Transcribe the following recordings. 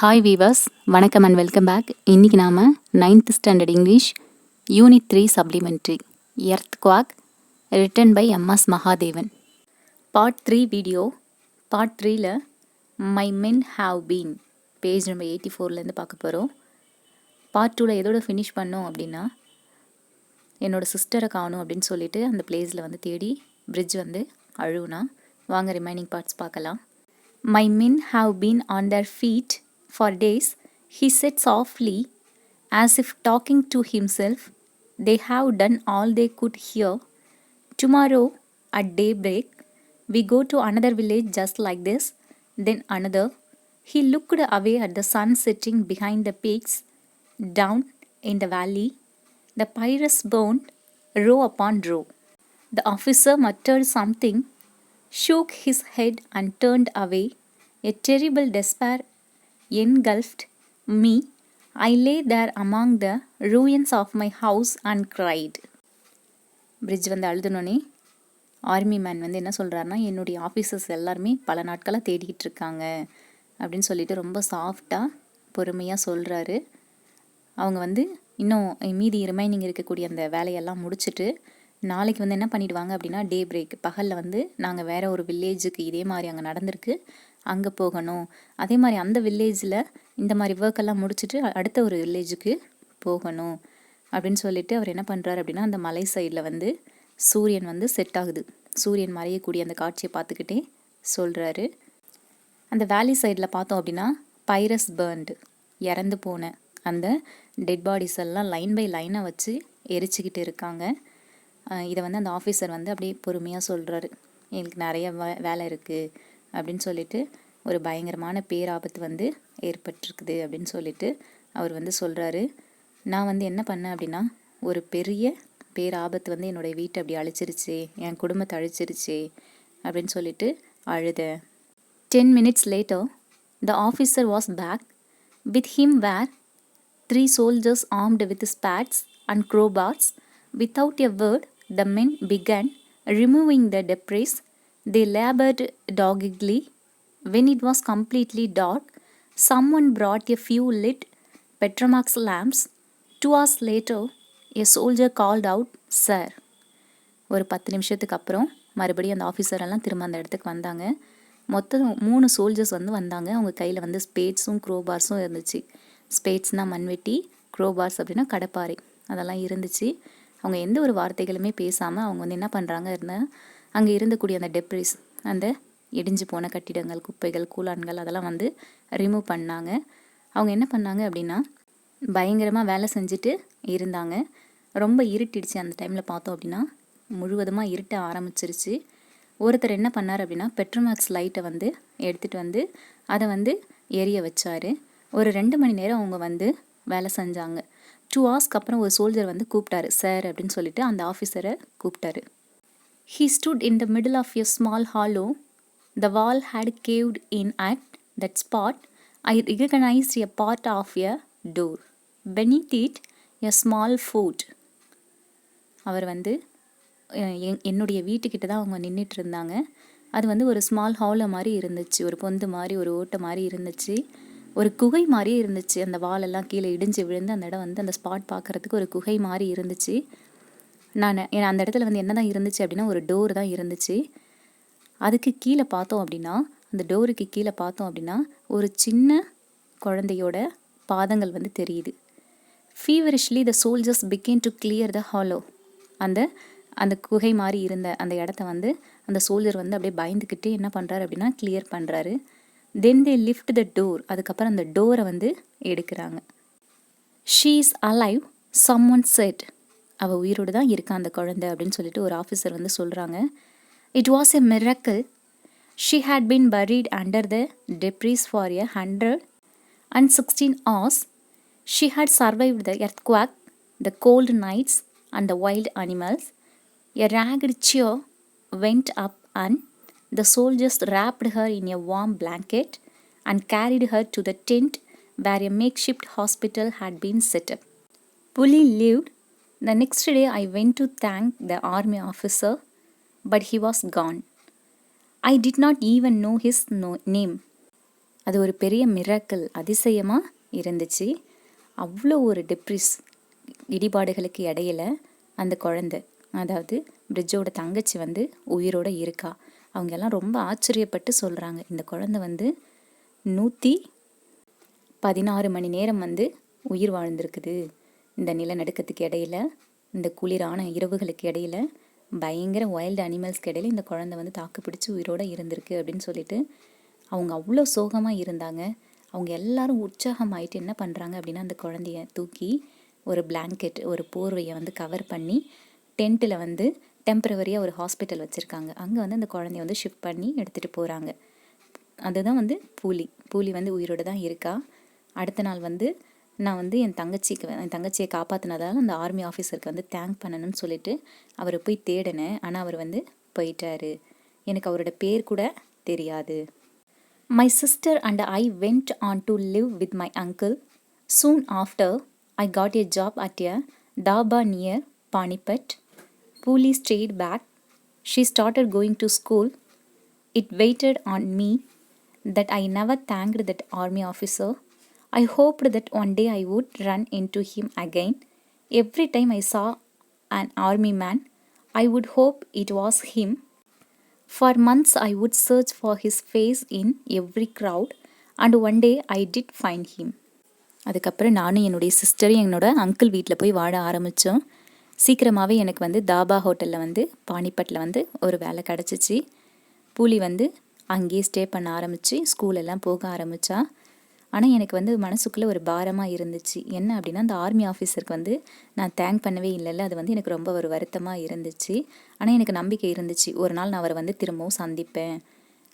Hi viewers, வணக்கம் and welcome back. இன்றைக்கி நாம் 9th standard English unit 3 supplementary earthquake written by M S Mahadevan. Part 3 video. Part 3ல் my men have been page number 84லேருந்து பார்க்க போகிறோம். Part 2ல் எதோட ஃபினிஷ் பண்ணோம் அப்படின்னா, என்னோடய சிஸ்டரை காணும் அப்படின்னு சொல்லிட்டு அந்த பிளேஸில் வந்து தேடி பிரிட்ஜ் வந்து அழுவுனா. வாங்க ரிமைனிங் பார்ட்ஸ் பார்க்கலாம். My men have been on their feet for days, he said softly, as if talking to himself. They have done all they could here. Tomorrow, at daybreak, we go to another village just like this, then another. He looked away at the sun setting behind the peaks. Down in the valley, the pirates burned row upon row. The officer muttered something, shook his head and turned away. A terrible despair engulfed me. I lay there among the ruins of my house and cried. Bridge வந்து அழுதுனோடனே army man வந்து என்ன சொல்கிறாருன்னா, என்னுடைய officers எல்லாருமே பல நாட்களாக தேடிக்கிட்டு இருக்காங்க அப்படின்னு சொல்லிட்டு ரொம்ப சாஃப்டாக பொறுமையாக சொல்கிறாரு. அவங்க வந்து இன்னும் மீதி ரிமைனிங் இருக்கக்கூடிய அந்த வேலையெல்லாம் முடிச்சுட்டு நாளைக்கு வந்து என்ன பண்ணிடுவாங்க அப்படின்னா, டே பிரேக் பகலில் வந்து நாங்கள் வேறு ஒரு வில்லேஜுக்கு இதே மாதிரி அங்கே நடந்திருக்கு, அங்கே போகணும். அதே மாதிரி அந்த வில்லேஜில் இந்த மாதிரி ஒர்க்கெல்லாம் முடிச்சுட்டு அடுத்த ஒரு வில்லேஜுக்கு போகணும் அப்படின்னு சொல்லிட்டு அவர் என்ன பண்ணுறாரு அப்படின்னா, அந்த மலை சைடில் வந்து சூரியன் வந்து செட் ஆகுது, சூரியன் மறையக்கூடிய அந்த காட்சியை பார்த்துக்கிட்டே சொல்கிறாரு. அந்த வேலி சைடில் பார்த்தோம் அப்படின்னா பைரஸ் பர்ன்டு, இறந்து போன அந்த டெட் பாடிஸ் எல்லாம் லைன் பை லைனாக வச்சு எரிச்சிக்கிட்டு இருக்காங்க. இதை வந்து அந்த ஆஃபீஸர் வந்து அப்படியே பொறுமையாக சொல்கிறாரு, எங்களுக்கு நிறைய வேலை இருக்குது அப்படின்னு சொல்லிட்டு, ஒரு பயங்கரமான பேராபத்து வந்து ஏற்பட்டிருக்குது அப்படின்னு சொல்லிட்டு அவர் வந்து சொல்கிறாரு. நான் வந்து என்ன பண்ணேன் அப்படின்னா, ஒரு பெரிய பேராபத்து வந்து என்னுடைய வீட்டை அப்படி அழிச்சிருச்சு, என் குடும்பத்தை அழிச்சிருச்சு அப்படின்னு சொல்லிட்டு அழுத. 10 minutes later, the officer was back. With him were 3 soldiers armed with spades and crowbars. Without a word, the men began removing the debris. They labored doggedly. When it was completely dark, someone brought a few lit Petromax lamps. 2 hours later, a soldier called out, "Sir." ஒரு 10 நிமிஷத்துக்கு அப்புறம் மறுபடியும் அந்த ஆஃபீஸரெல்லாம் திரும்ப அந்த இடத்துக்கு வந்தாங்க. மொத்தம் 3 சோல்ஜர்ஸ் வந்து வந்தாங்க. அவங்க கையில் வந்து ஸ்பேட்ஸும் க்ரோபார்ஸும் இருந்துச்சு. ஸ்பேட்ஸ்னால் மண்வெட்டி, க்ரோபார்ஸ் அப்படின்னா கடப்பாறை, அதெல்லாம் இருந்துச்சு. அவங்க எந்த ஒரு வார்த்தைகளுமே பேசாமல் அவங்க வந்து என்ன பண்ணுறாங்க இருந்தால், அங்கே இருந்தக்கூடிய அந்த டெப்ரிஸ், அந்த இடிஞ்சு போன கட்டிடங்கள், குப்பைகள், கூழான்கள் அதெல்லாம் வந்து ரிமூவ் பண்ணாங்க. அவங்க என்ன பண்ணாங்க அப்படின்னா, பயங்கரமாக வேலை செஞ்சுட்டு இருந்தாங்க. ரொம்ப இருட்டிடுச்சு அந்த டைமில் பார்த்தோம் அப்படின்னா, முழுவதுமாக இருட்ட ஆரம்பிச்சிருச்சு. ஒருத்தர் என்ன பண்ணார் அப்படின்னா, பெட்ரோமேக்ஸ் லைட்டை வந்து எடுத்துகிட்டு வந்து அதை வந்து எரிய வச்சார். ஒரு 2 மணி நேரம் அவங்க வந்து வேலை செஞ்சாங்க. 2 ஹவர்ஸ்க்கு அப்புறம் ஒரு சோல்ஜர் வந்து கூப்பிட்டாரு, சார் அப்படின்னு சொல்லிட்டு அந்த ஆஃபீஸரை கூப்பிட்டாரு. He stood in the middle of a small hollow. The wall had caved in at that spot. I recognized a part of a door. Beneath it, a small fort. அவர் வந்து என்னுடைய வீட்டுக்கிட்ட தான் அவங்க நின்றுட்டு இருந்தாங்க. அது வந்து ஒரு ஸ்மால் ஹாலோ மாதிரி இருந்துச்சு, ஒரு பொந்து மாதிரி, ஒரு ஓட்டை மாதிரி இருந்துச்சு, ஒரு குகை மாதிரியே இருந்துச்சு. அந்த வாலெல்லாம் கீழே இடிஞ்சு விழுந்து அந்த இடம் வந்து அந்த ஸ்பாட் பார்க்குறதுக்கு ஒரு குகை மாதிரி இருந்துச்சு. அந்த இடத்துல வந்து என்ன தான் இருந்துச்சு அப்படின்னா, ஒரு டோர் தான் இருந்துச்சு. அதுக்கு கீழே பார்த்தோம் அப்படின்னா, அந்த டோருக்கு கீழே பார்த்தோம் அப்படின்னா ஒரு சின்ன குழந்தையோட பாதங்கள் வந்து தெரியுது. Feverishly the soldiers began to clear the hollow. அந்த குகை மாதிரி இருந்த அந்த இடத்த வந்து அந்த சோல்ஜர் வந்து அப்படியே பயந்துக்கிட்டே என்ன பண்ணுறாரு அப்படின்னா கிளியர் பண்ணுறாரு. தென் தே லிஃப்ட் த டோர். அதுக்கப்புறம் அந்த டோரை வந்து எடுக்கிறாங்க. She is alive, someone set. அவள் உயிரோடு தான் இருக்கா அந்த குழந்தை அப்படின்னு சொல்லிட்டு ஒரு ஆஃபீஸர் வந்து சொல்கிறாங்க. It was a miracle. She had been buried under the debris for 116 hours. She had survived the earthquake, the cold nights and the wild animals. A ragged cheer went up and the soldiers wrapped her in a warm blanket and carried her to the tent where a makeshift hospital had been set up. Puli lived. The next day I went to thank the army officer, but he was gone. I did not even know his name. அது ஒரு பெரிய miracle, அதிசயமாக இருந்துச்சு. அவ்வளோ ஒரு இடிபாடுகளுக்கு இடையில அந்த குழந்தை, அதாவது பிரிட்ஜோட தங்கச்சி வந்து உயிரோடு இருக்கா. அவங்க எல்லாம் ரொம்ப ஆச்சரியப்பட்டு சொல்கிறாங்க, இந்த குழந்தை வந்து 116 மணி நேரம் வந்து உயிர் வாழ்ந்திருக்குது. இந்த நிலநடுக்கத்துக்கு இடையில, இந்த குளிரான இரவுகளுக்கு இடையில, பயங்கர வைல்டு அனிமல்ஸ்க்கு இடையில இந்த குழந்தை வந்து தாக்கு பிடிச்சி உயிரோடு இருந்திருக்கு அப்படின்னு சொல்லிட்டு அவங்க அவ்வளோ சோகமாக இருந்தாங்க. அவங்க எல்லாரும் உற்சாகமாயிட்டு என்ன பண்ணுறாங்க அப்படின்னா, அந்த குழந்தைய தூக்கி ஒரு பிளாங்கெட், ஒரு போர்வையை வந்து கவர் பண்ணி டென்ட்டில் வந்து டெம்பரவரியாக ஒரு ஹாஸ்பிட்டல் வச்சுருக்காங்க. அங்கே வந்து அந்த குழந்தைய வந்து ஷிஃப்ட் பண்ணி எடுத்துகிட்டு போகிறாங்க. அதுதான் வந்து பூலி வந்து உயிரோடு தான் இருக்கா. அடுத்த நாள் வந்து நான் வந்து என் தங்கச்சியை காப்பாற்றினதால அந்த ஆர்மி ஆஃபீஸருக்கு வந்து தேங்க் பண்ணணும்னு சொல்லிட்டு அவரை போய் தேடினேன். ஆனால் அவர் வந்து போயிட்டாரு. எனக்கு அவரோட பேர் கூட தெரியாது. My sister and I went on to live with my uncle. Soon after, I got a job at a dhaba near Panipat. Puli stayed back. She started going to school. It waited on me that I never thanked that army officer. I hoped that one day I would run into him again. Every time I saw an army man, I would hope it was him. For months I would search for his face in every crowd, and one day I did find him. அதுக்கப்புறம் நானும் என்னுடைய சிஸ்டரும் என்னோட uncle வீட்டில் போய் வாழ ஆரம்பித்தோம். சீக்கிரமாகவே எனக்கு வந்து தாபா ஹோட்டலில் வந்து பானிபட்டில் வந்து ஒரு வேலை கிடச்சிச்சு. பூலி வந்து அங்கேயே ஸ்டே பண்ண ஆரம்பித்து ஸ்கூலெல்லாம் போக ஆரம்பித்தா. ஆனால் எனக்கு வந்து மனசுக்குள்ளே ஒரு பாரமாக இருந்துச்சு. என்ன அப்படின்னா, அந்த ஆர்மி ஆஃபீஸருக்கு வந்து நான் தேங்க் பண்ணவே இல்லைல்ல, அது வந்து எனக்கு ரொம்ப ஒரு வருத்தமாக இருந்துச்சு. ஆனால் எனக்கு நம்பிக்கை இருந்துச்சு, ஒரு நாள் நான் அவரை வந்து திரும்பவும் சந்திப்பேன்,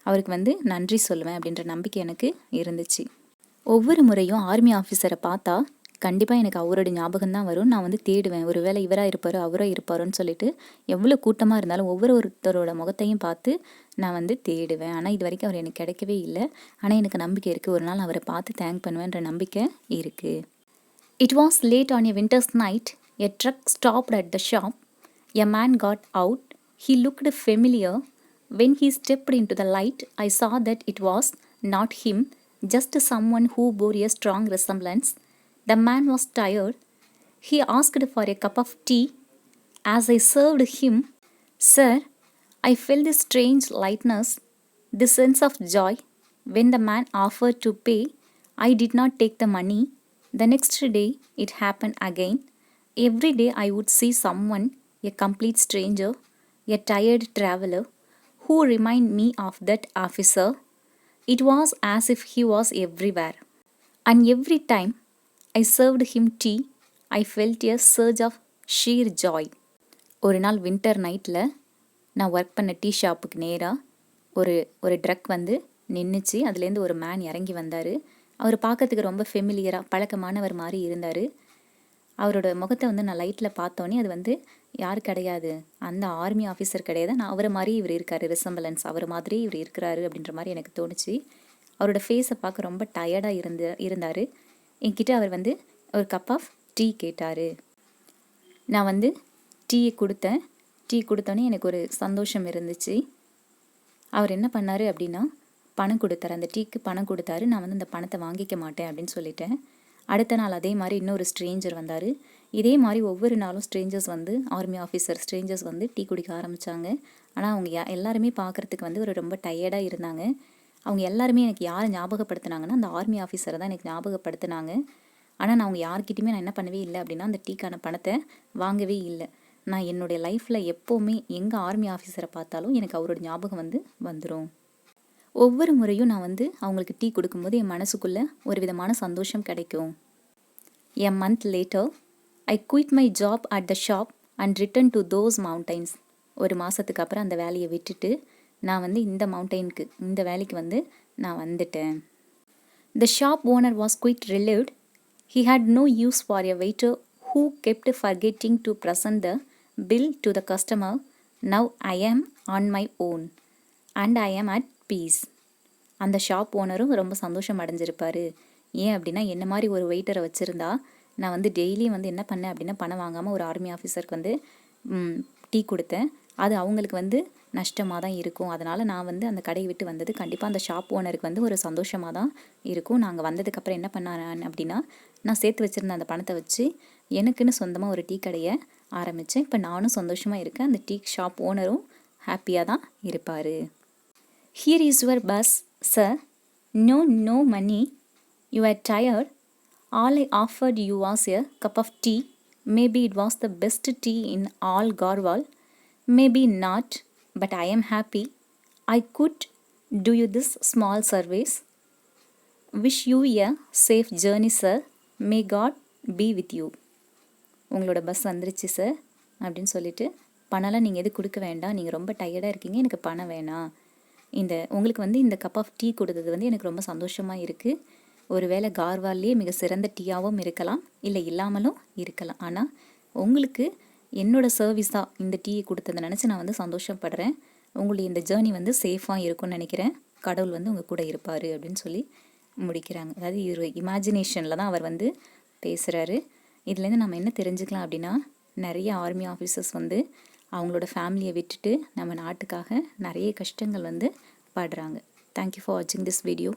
அவருக்கு வந்து நன்றி சொல்லுவேன் அப்படின்ற நம்பிக்கை எனக்கு இருந்துச்சு. ஒவ்வொரு முறையும் ஆர்மி ஆஃபீஸரை பார்த்தா கண்டிப்பாக எனக்கு அவரோட ஞாபகம் தான் வரும். நான் வந்து தேடுவேன், ஒரு வேளை இவராக இருப்பாரோ அவரோ இருப்பாரோன்னு சொல்லிட்டு எவ்வளோ கூட்டமாக இருந்தாலும் ஒவ்வொருத்தரோட முகத்தையும் பார்த்து நான் வந்து தேடுவேன். ஆனால் இது வரைக்கும் அவர் எனக்கு கிடைக்கவே இல்லை. ஆனால் எனக்கு நம்பிக்கை இருக்குது, ஒரு நாள் அவரை பார்த்து தேங்க் பண்ணுவேன்ற நம்பிக்கை இருக்குது. It was late on a winter's night. A truck stopped at the shop. A man got out. He looked familiar. When he stepped into the light, I saw that it was not him, just someone who bore a strong resemblance. The man was tired. He asked for a cup of tea. As I served him, "Sir," I felt this strange lightness, this sense of joy. When the man offered to pay, I did not take the money. The next day, it happened again. Every day I would see someone, a complete stranger, a tired traveler, who reminded me of that officer. It was as if he was everywhere. And every time I served him tea, I felt a surge of sheer joy. ஒரு நாள் winter நைட்டில் நான் work பண்ண tea ஷாப்புக்கு நேராக ஒரு drug வந்து நின்றுச்சு. அதுலேருந்து ஒரு மேன் இறங்கி வந்தார். அவர் பார்க்கறதுக்கு ரொம்ப ஃபெமிலியராக பழக்கமானவர் மாதிரி இருந்தார். அவரோட முகத்தை வந்து நான் லைட்டில் பார்த்தோன்னே அது வந்து யார் கிடையாது, அந்த ஆர்மி ஆஃபீஸர் கிடையாது, நான் அவரை மாதிரி இவர் இருக்கார், ரிசம்பலன்ஸ் அவர் மாதிரி இவர் இருக்கிறாரு அப்படின்ற மாதிரி எனக்கு தோணுச்சு. அவரோட ஃபேஸை பார்க்க ரொம்ப டயர்டாக இருந்தார். என்கிட்ட அவர் வந்து ஒரு கப் ஆஃப் டீ கேட்டார். நான் வந்து டீயை கொடுத்தேன். டீ கொடுத்தோன்னே எனக்கு ஒரு சந்தோஷம் இருந்துச்சு. அவர் என்ன பண்ணார் அப்படின்னா, பணம் கொடுத்தாரு, அந்த டீக்கு பணம் கொடுத்தாரு. நான் வந்து அந்த பணத்தை வாங்கிக்க மாட்டேன் அப்படின்னு சொல்லிட்டேன். அடுத்த நாள் அதே மாதிரி இன்னொரு ஸ்ட்ரேஞ்சர் வந்தார். இதே மாதிரி ஒவ்வொரு நாளும் ஆர்மி ஆஃபீஸர் ஸ்ட்ரேஞ்சர்ஸ் வந்து டீ குடிக்க ஆரம்பித்தாங்க. ஆனால் அவங்க எல்லாருமே பார்க்குறதுக்கு வந்து ஒரு ரொம்ப டயர்டாக இருந்தாங்க. அவங்க எல்லாருமே எனக்கு யாரை ஞாபகப்படுத்தினாங்கன்னா, அந்த ஆர்மி ஆஃபீஸரை தான் எனக்கு ஞாபகப்படுத்தினாங்க. ஆனால் நான் அவங்க யார்கிட்டையுமே நான் என்ன பண்ணவே இல்லை அப்படின்னா, அந்த டீக்கான பணத்தை வாங்கவே இல்லை. நான் என்னுடைய லைஃப்பில் எப்போவுமே எங்கே ஆர்மி ஆஃபீஸரை பார்த்தாலும் எனக்கு அவரோட ஞாபகம் வந்து வந்துடும். ஒவ்வொரு முறையும் நான் வந்து அவங்களுக்கு டீ கொடுக்கும்போது என் மனசுக்குள்ளே ஒரு விதமான சந்தோஷம் கிடைக்கும். A month later, I quit my job at the shop and returned to those mountains. ஒரு மாதத்துக்கு அப்புறம் அந்த வேலையை விட்டுட்டு நான் வந்து இந்த வேலைக்கு வந்து நான் வந்துட்டேன். The shop owner was quite relieved. He had no use for a waiter who kept forgetting to present the bill to the customer. Now I am on my own and I am at peace. அந்த shop ஓனரும் ரொம்ப சந்தோஷம் அடைஞ்சிருப்பார். ஏன் அப்படின்னா, என்ன மாதிரி ஒரு வெயிட்டரை வச்சுருந்தா நான் வந்து டெய்லியும் வந்து என்ன பண்ணேன் அப்படின்னா, பணம் வாங்காமல் ஒரு ஆர்மி ஆஃபீஸருக்கு வந்து டீ கொடுத்தேன். அது அவங்களுக்கு வந்து நஷ்டமாக தான் இருக்கும். அதனால் நான் வந்து அந்த கடையை விட்டு வந்தது கண்டிப்பாக அந்த ஷாப் ஓனருக்கு வந்து ஒரு சந்தோஷமாக தான் இருக்கும். நாங்கள் வந்ததுக்கப்புறம் என்ன பண்ணேன் அப்படின்னா, நான் சேர்த்து வச்சுருந்த அந்த பணத்தை வச்சு எனக்குன்னு சொந்தமாக ஒரு டீ கடையை ஆரம்பித்தேன். இப்போ நானும் சந்தோஷமாக இருக்கேன். அந்த டீ ஷாப் ஓனரும் ஹாப்பியாக தான் இருப்பார். Here is your bus sir. No money. You are tired. All I offered you was a cup of tea. Maybe it was the best tea in all Garhwal. Maybe not, but I am happy I could do you this small service. Wish you a safe journey, sir. May God be with you. உங்களோட bus வந்துருச்சு sir அப்படின்னு சொல்லிட்டு, பணம்லாம் நீங்கள் எது கொடுக்க வேண்டாம், நீங்கள் ரொம்ப டயர்டாக இருக்கீங்க, எனக்கு பணம் வேணாம். உங்களுக்கு வந்து இந்த கப் ஆஃப் டீ கொடுத்தது வந்து எனக்கு ரொம்ப சந்தோஷமாக இருக்குது. ஒருவேளை கார்வால்லையே மிக சிறந்த டீயாகவும் இருக்கலாம், இல்லை இல்லாமலும் இருக்கலாம். ஆனால் உங்களுக்கு என்னோடய சர்வீஸாக இந்த டீயை கொடுத்ததை நினச்சி நான் வந்து சந்தோஷப்படுறேன். உங்களுடைய இந்த ஜேர்னி வந்து சேஃபாக இருக்கும்னு நினைக்கிறேன். கடவுள் வந்து உங்கள் கூட இருப்பார் அப்படின்னு சொல்லி முடிக்கிறாங்க. அதாவது ஒரு இமேஜினேஷனில் தான் அவர் வந்து பேசுகிறாரு. இதுலேருந்து நம்ம என்ன தெரிஞ்சுக்கலாம் அப்படின்னா, நிறைய ஆர்மி ஆஃபீஸர்ஸ் வந்து அவங்களோட ஃபேமிலியை விட்டுட்டு நம்ம நாட்டுக்காக நிறைய கஷ்டங்கள் வந்து படுறாங்க. தேங்க்யூ ஃபார் வாட்சிங் திஸ் வீடியோ.